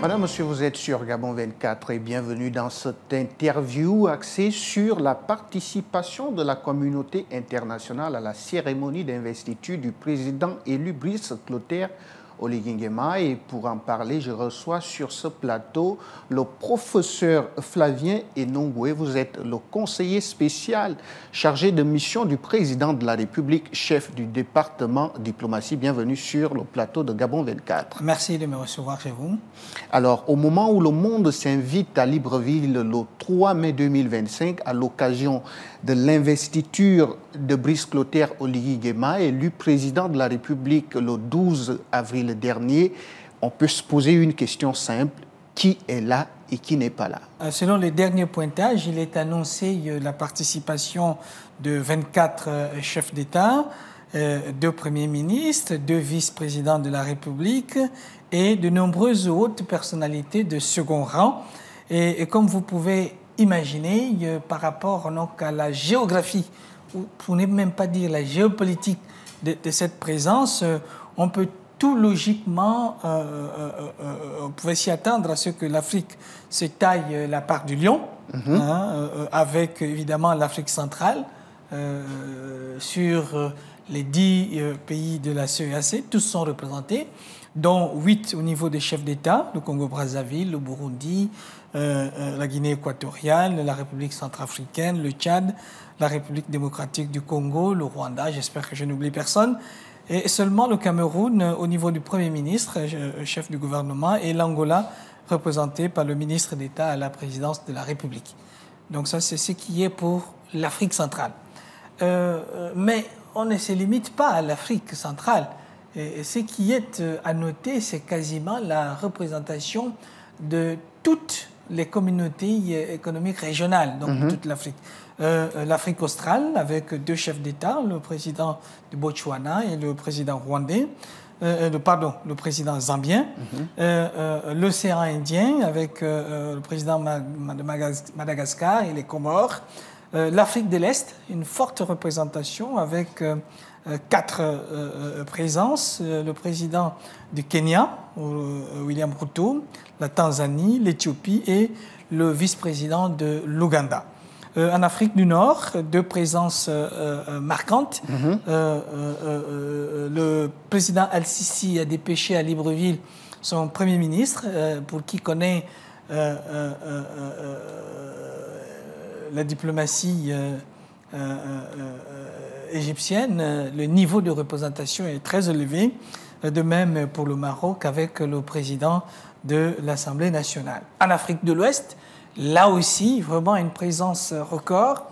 Madame, Monsieur, vous êtes sur Gabon 24 et bienvenue dans cette interview axée sur la participation de la communauté internationale à la cérémonie d'investiture du président élu Brice Clotaire Oligui Nguema. Et pour en parler, je reçois sur ce plateau le professeur Flavien Enongwe. Vous êtes le conseiller spécial chargé de mission du président de la République, chef du département diplomatie. Bienvenue sur le plateau de Gabon 24. Merci de me recevoir chez vous. Alors, au moment où le monde s'invite à Libreville le 3 mai 2025, à l'occasion de l'investiture de Brice Clotaire Oligui Nguema, élu président de la République le 12 avril dernier, on peut se poser une question simple: qui est là et qui n'est pas là? Selon les derniers pointages, il est annoncé la participation de 24 chefs d'État, 2 premiers ministres, 2 vice-présidents de la République et de nombreuses autres personnalités de second rang. Et comme vous pouvez imaginer, par rapport donc à la géographie, ou pour ne même pas dire la géopolitique de cette présence, on peut tout logiquement, on pouvait s'y attendre à ce que l'Afrique se taille la part du lion, avec évidemment l'Afrique centrale, sur les 10 pays de la CEAC, tous sont représentés, dont 8 au niveau des chefs d'État, le Congo-Brazzaville, le Burundi, la Guinée équatoriale, la République centrafricaine, le Tchad, la République démocratique du Congo, le Rwanda, j'espère que je n'oublie personne, et seulement le Cameroun au niveau du Premier ministre, chef du gouvernement, et l'Angola représenté par le ministre d'État à la présidence de la République. Donc ça, c'est ce qui est pour l'Afrique centrale. Mais on ne se limite pas à l'Afrique centrale. Et ce qui est à noter, c'est quasiment la représentation de toutes les communautés économiques régionales, donc toute l'Afrique. L'Afrique australe, avec 2 chefs d'État, le président du Botswana et le président rwandais, le président zambien, l'océan Indien, avec le président de Madagascar et les Comores, l'Afrique de l'Est, une forte représentation avec 4 présences, le président du Kenya, William Ruto, la Tanzanie, l'Éthiopie et le vice-président de l'Ouganda. En Afrique du Nord, 2 présences marquantes. Le président Al-Sisi a dépêché à Libreville son Premier ministre, pour qui connaît la diplomatie égyptienne, le niveau de représentation est très élevé. De même pour le Maroc avec le président de l'Assemblée nationale. En Afrique de l'Ouest, là aussi, vraiment une présence record,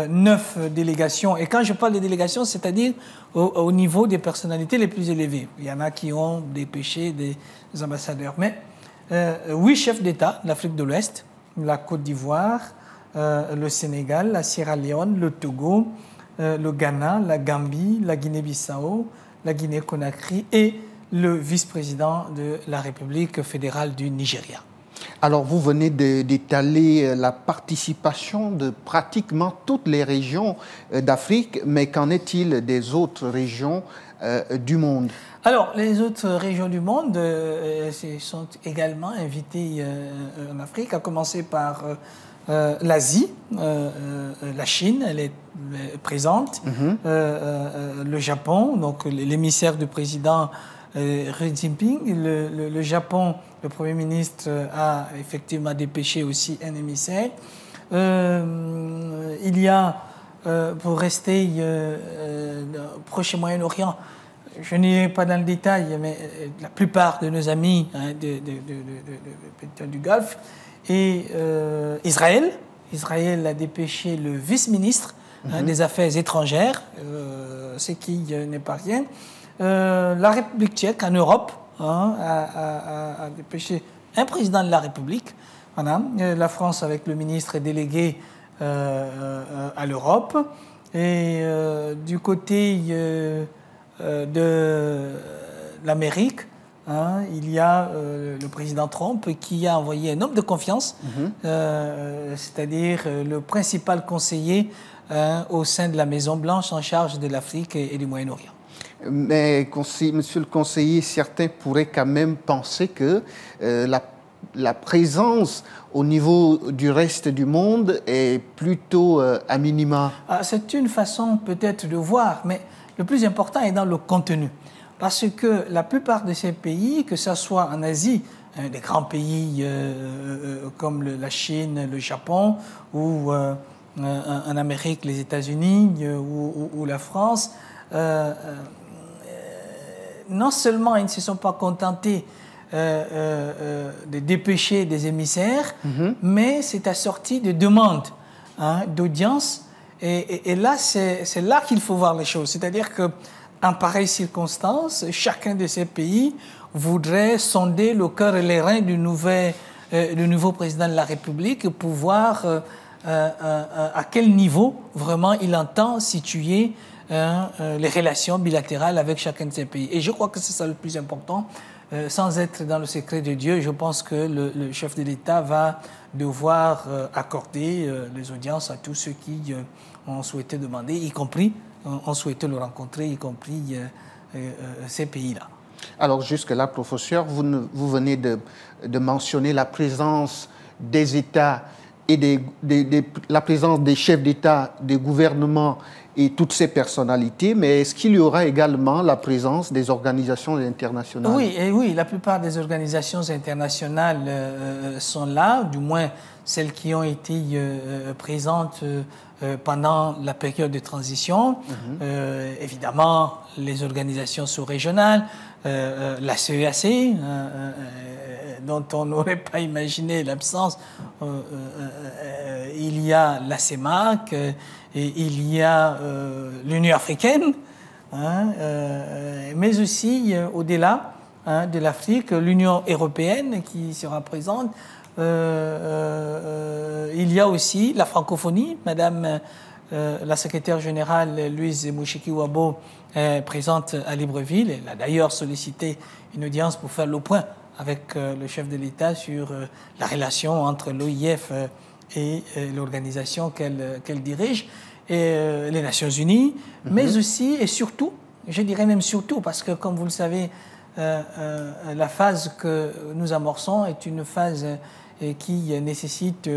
9 délégations. Et quand je parle de délégations, c'est-à-dire au niveau des personnalités les plus élevées. Il y en a qui ont dépêché des ambassadeurs. Mais 8 chefs d'État de l'Afrique de l'Ouest, la Côte d'Ivoire, le Sénégal, la Sierra Leone, le Togo, le Ghana, la Gambie, la Guinée-Bissau, la Guinée-Conakry et le vice-président de la République fédérale du Nigeria. Alors, vous venez d'étaler la participation de pratiquement toutes les régions d'Afrique, mais qu'en est-il des autres régions du monde? Alors, les autres régions du monde sont également invitées en Afrique, à commencer par l'Asie, la Chine, elle est présente, le Japon, donc l'émissaire du président Xi Jinping, le Japon, le Premier ministre a effectivement dépêché aussi un émissaire. Il y a, pour rester proche et Moyen-Orient, je n'irai pas dans le détail, mais la plupart de nos amis du Golfe, et Israël. Israël a dépêché le vice-ministre des Affaires étrangères, ce qui n'est pas rien. La République tchèque en Europe a dépêché un président de la République. Voilà. La France avec le ministre délégué à l'Europe. Et du côté de l'Amérique, il y a le président Trump qui a envoyé un homme de confiance, c'est-à-dire le principal conseiller au sein de la Maison-Blanche en charge de l'Afrique et du Moyen-Orient. Mais, monsieur le conseiller, certains pourraient quand même penser que la la présence au niveau du reste du monde est plutôt à minima? C'est une façon peut-être de voir, mais le plus important est dans le contenu. Parce que la plupart de ces pays, que ce soit en Asie, des grands pays comme la Chine, le Japon, ou en Amérique, les États-Unis ou la France, non seulement ils ne se sont pas contentés de dépêcher des émissaires, mais c'est assorti de demandes d'audience. Et là, c'est là qu'il faut voir les choses. C'est-à-dire qu'en pareille circonstance, chacun de ces pays voudrait sonder le cœur et les reins du nouveau président de la République pour voir à quel niveau vraiment il entend situer les relations bilatérales avec chacun de ces pays. Et je crois que c'est ça le plus important. Sans être dans le secret de Dieu, je pense que le chef de l'État va devoir accorder les audiences à tous ceux qui ont souhaité demander, y compris, ont souhaité le rencontrer, y compris ces pays-là. Alors jusque-là, professeur, vous venez de mentionner la présence des États et la présence des chefs d'État, des gouvernements et toutes ces personnalités, mais est-ce qu'il y aura également la présence des organisations internationales? Oui, la plupart des organisations internationales sont là, du moins celles qui ont été présentes pendant la période de transition. Évidemment, les organisations sous-régionales, la CEAC, dont on n'aurait pas imaginé l'absence. Il y a la CEMAC, et il y a l'Union africaine, mais aussi au-delà de l'Afrique, l'Union européenne qui sera présente. Il y a aussi la francophonie. Madame la secrétaire générale Louise Mouchiki-Wabo est présente à Libreville. Elle a d'ailleurs sollicité une audience pour faire le point avec le chef de l'État sur la relation entre l'OIF et l'organisation qu'elle dirige, et les Nations Unies, mais aussi et surtout, je dirais même surtout, parce que comme vous le savez, la phase que nous amorçons est une phase qui nécessite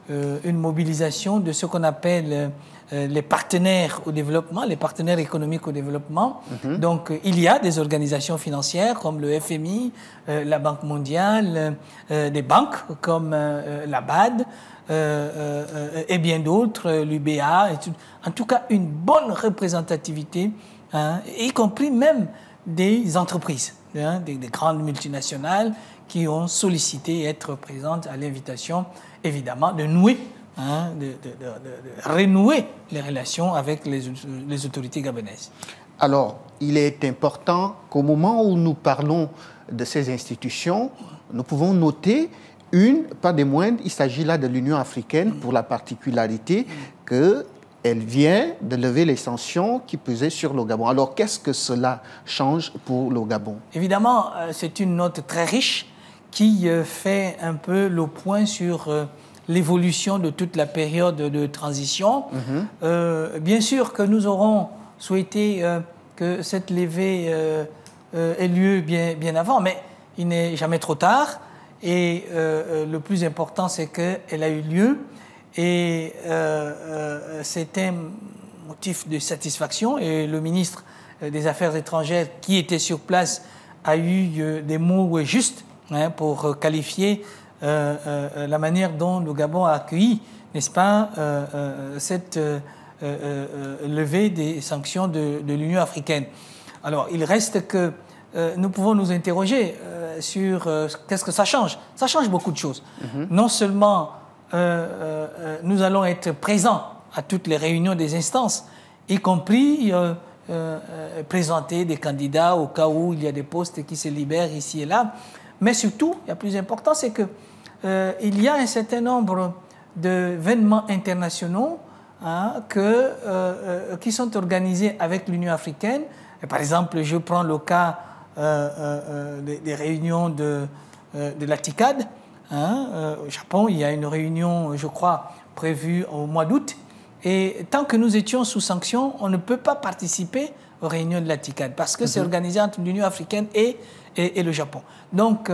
une mobilisation de ce qu'on appelle les partenaires au développement, les partenaires économiques au développement. Donc, il y a des organisations financières comme le FMI, la Banque mondiale, des banques comme la BAD, et bien d'autres, l'UBA, en tout cas une bonne représentativité, y compris même des entreprises, des grandes multinationales qui ont sollicité être présentes à l'invitation, évidemment, de nouer, de renouer les relations avec les autorités gabonaises. Alors, il est important qu'au moment où nous parlons de ces institutions, nous pouvons noter pas des moindres, il s'agit là de l'Union africaine pour la particularité qu'elle vient de lever les sanctions qui pesaient sur le Gabon. Alors, qu'est-ce que cela change pour le Gabon? Évidemment, c'est une note très riche qui fait un peu le point sur l'évolution de toute la période de transition. Bien sûr que nous aurons souhaité que cette levée ait lieu bien avant, mais il n'est jamais trop tard. Et le plus important, c'est qu'elle a eu lieu. Et c'est un motif de satisfaction. Et le ministre des Affaires étrangères qui était sur place a eu des mots justes pour qualifier la manière dont le Gabon a accueilli, n'est-ce pas, cette levée des sanctions de l'Union africaine. Alors, il reste que nous pouvons nous interroger sur qu'est-ce que ça change. Ça change beaucoup de choses. Non seulement nous allons être présents à toutes les réunions des instances, y compris présenter des candidats au cas où il y a des postes qui se libèrent ici et là. Mais surtout, le plus important, c'est qu'il y a un certain nombre d'événements internationaux qui sont organisés avec l'Union africaine. Et par exemple, je prends le cas des réunions de la TICAD. Au Japon, il y a une réunion, je crois, prévue au mois d'août. Et tant que nous étions sous sanction, on ne peut pas participer réunions de la TICAD, parce que c'est organisé entre l'Union africaine et le Japon. Donc,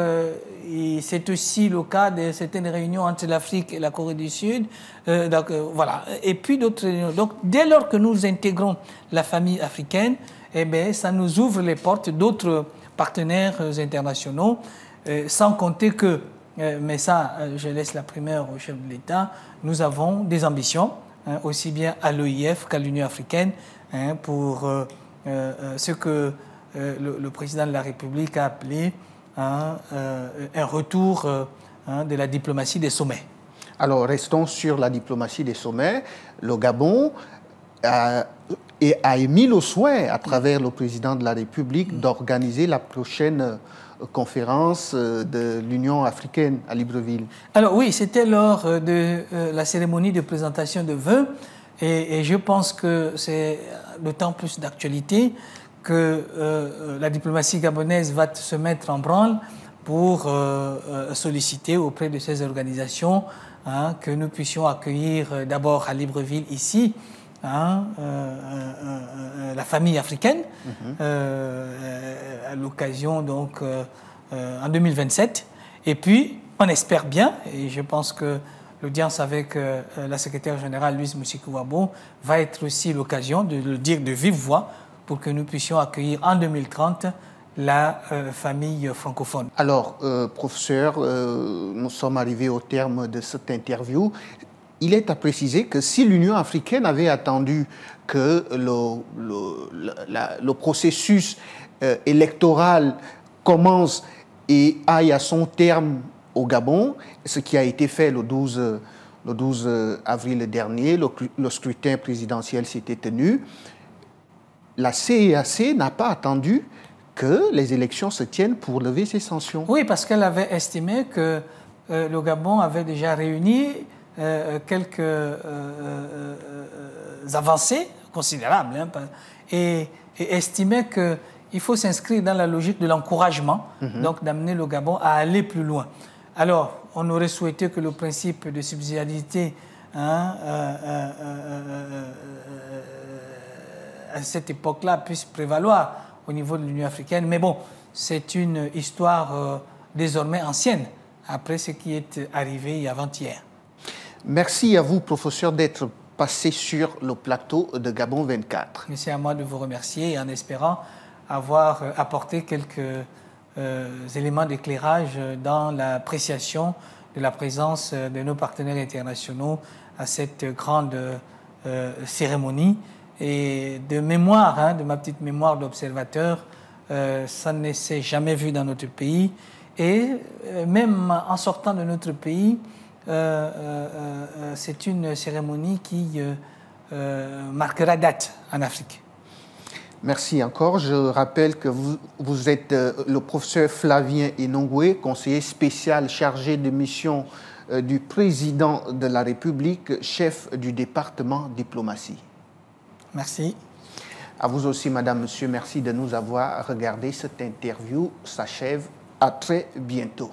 c'est aussi le cas de certaines réunions entre l'Afrique et la Corée du Sud. Voilà. Et puis d'autres réunions. Donc, dès lors que nous intégrons la famille africaine, eh bien, ça nous ouvre les portes d'autres partenaires internationaux, sans compter que, mais ça, je laisse la primeur au chef de l'État, nous avons des ambitions, aussi bien à l'OIF qu'à l'Union africaine, pour ce que le président de la République a appelé un retour de la diplomatie des sommets. Alors, restons sur la diplomatie des sommets. Le Gabon a émis le souhait, à travers le président de la République, d'organiser la prochaine conférence de l'Union africaine à Libreville. Alors oui, c'était lors de la cérémonie de présentation de vœux, et je pense que c'est d'autant plus d'actualité que la diplomatie gabonaise va se mettre en branle pour solliciter auprès de ces organisations que nous puissions accueillir d'abord à Libreville ici la famille africaine à l'occasion donc en 2027, et puis on espère bien, et je pense que l'audience avec la secrétaire générale Louise Mushikiwabo va être aussi l'occasion de le dire de vive voix pour que nous puissions accueillir en 2030 la famille francophone. Alors, professeur, nous sommes arrivés au terme de cette interview. Il est à préciser que si l'Union africaine avait attendu que le processus électoral commence et aille à son terme au Gabon, ce qui a été fait le 12 avril dernier, le scrutin présidentiel s'était tenu, la CEAC n'a pas attendu que les élections se tiennent pour lever ces sanctions. Oui, parce qu'elle avait estimé que le Gabon avait déjà réuni quelques avancées considérables et estimait qu'il faut s'inscrire dans la logique de l'encouragement, donc d'amener le Gabon à aller plus loin. Alors, on aurait souhaité que le principe de subsidiarité à cette époque-là puisse prévaloir au niveau de l'Union africaine. Mais bon, c'est une histoire désormais ancienne, après ce qui est arrivé avant-hier. Merci à vous, professeur, d'être passé sur le plateau de Gabon 24. C'est à moi de vous remercier, en espérant avoir apporté quelques éléments d'éclairage dans l'appréciation de la présence de nos partenaires internationaux à cette grande cérémonie. Et de mémoire, de ma petite mémoire d'observateur, ça ne s'est jamais vu dans notre pays. Et même en sortant de notre pays, c'est une cérémonie qui marquera date en Afrique. Merci encore. Je rappelle que vous êtes le professeur Flavien Enongwe, conseiller spécial chargé de mission du président de la République, chef du département diplomatie. Merci. À vous aussi, madame, monsieur, merci de nous avoir regardé. Cette interview s'achève. À très bientôt.